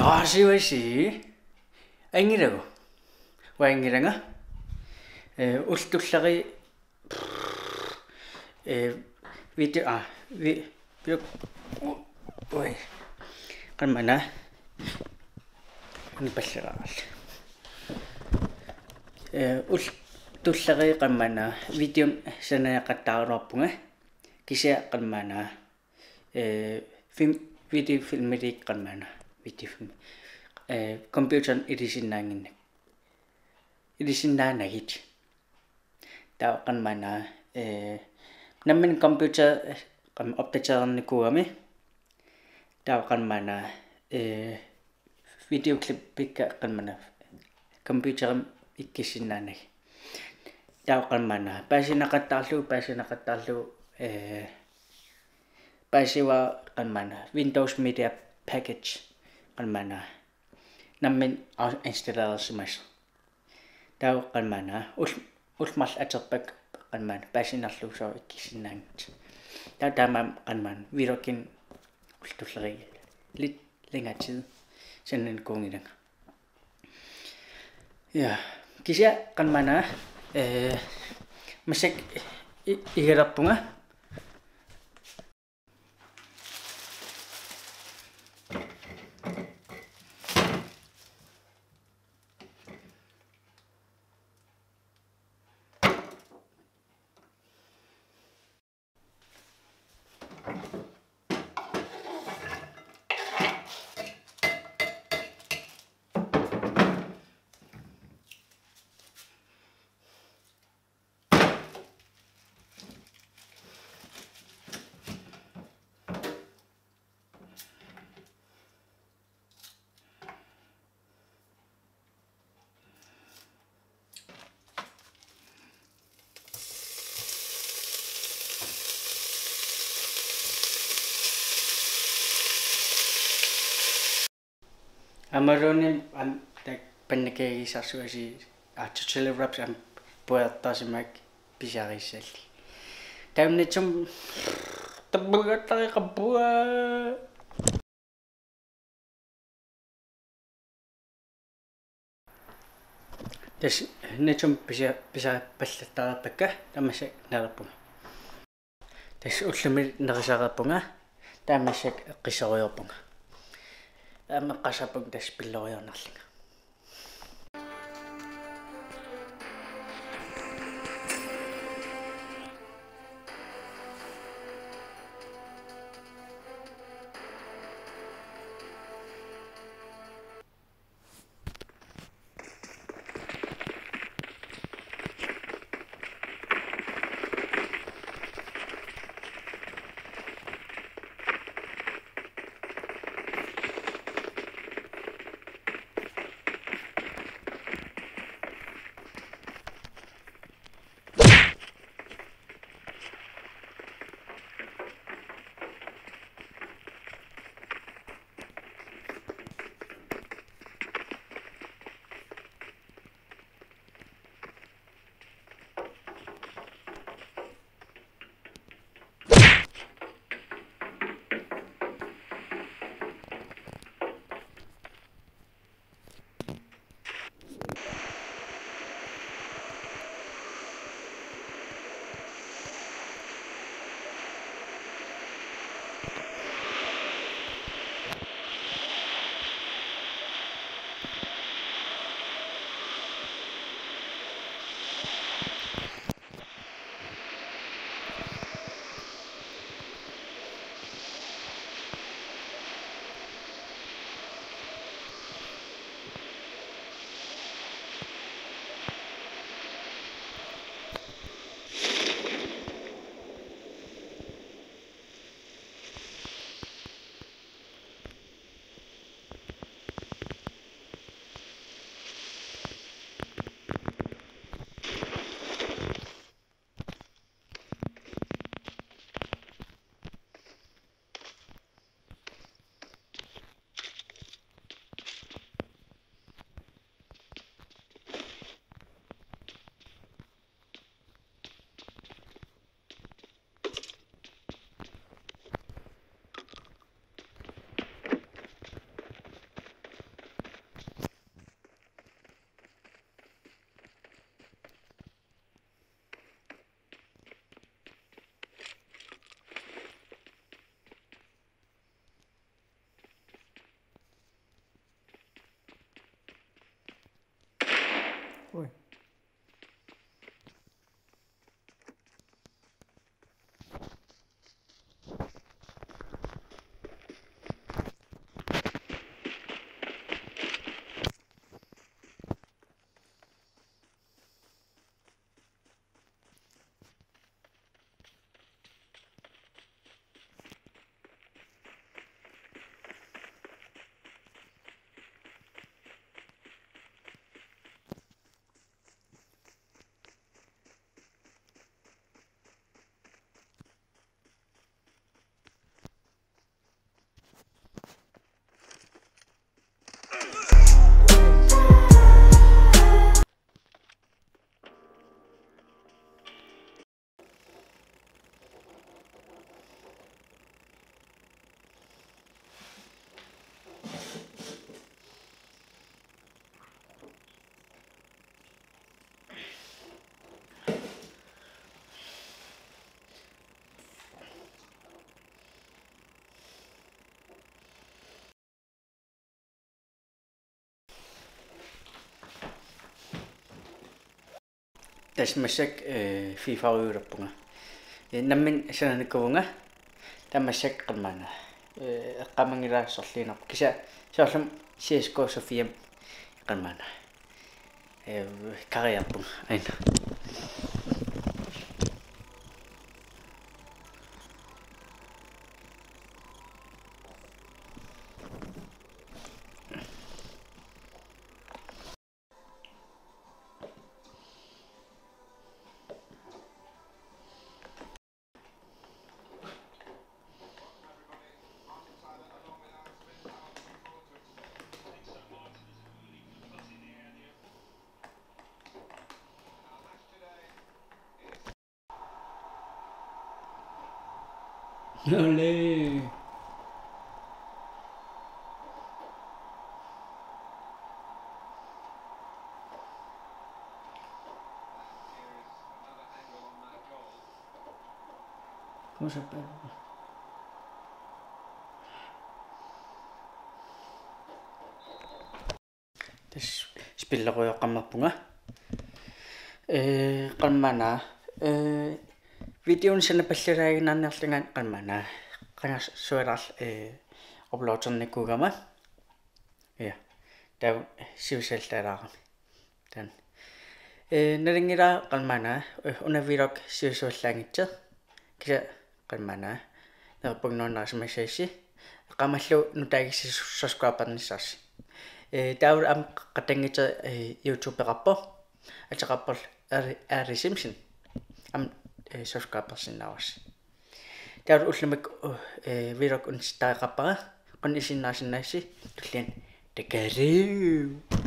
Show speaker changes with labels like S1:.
S1: Aasiwasi angiragu waangiranga ultullari video video oi qamana nipalleraal ultullari qamana video sanayaqattaaruarpunga kisia qamana video filmirik qamana video film computer edisinnaanagit taa qamana nammin computer opdateernerkuami taa qamana video clip pikka qamana computer ikkisinnaanag taa qamana paasinaqattaarlu paasiwa qamana Windows Media Package qamana nammin installeersimas taa qamana ulmal aterpak qamana paasinarluusoo ikkisinnaangut taa taamam qamana virokin ultulleri lit lengatid sannan kuungilanga ja kisia qamana masek igerappunga Amaronin tak pannakagi sarsuasi tutorial wraps am puertasimak pisarisalli taunnatsum tabbugattariqappua tas natsum pisa pallattarappakka tamassa nalerpunga tas ullumi nerisarappunga tamassak eqqissoriorpunga meqqasapung tas pilloriornarlinga tasmassak FIFA-uulappunga nammin sananikuunga tamassak qammaana eqqamangilaassорliinarpu kisa soorlum CS:GO Sofia qammaana kariarpunga aina Olé. ¿Cómo se pega? Spilleruyoqqammarpunga qammana videon sanapallalaaginaarnerlingaan qammana qangas sualarl uploadernikkuugama ja tav siusallaalaarami tan nalingila qammana unavilok siusuallaangitser kisa qammana nerpugnuunnaarsimassassi qamallu nutaagissi subscribernissaarsi taul am qatangita YouTuberappo ataqappal ari Simpson am subscribersinnaavas taul ullumak vlog unstaqappara qonnisinnaarsinnaassi tullian takariu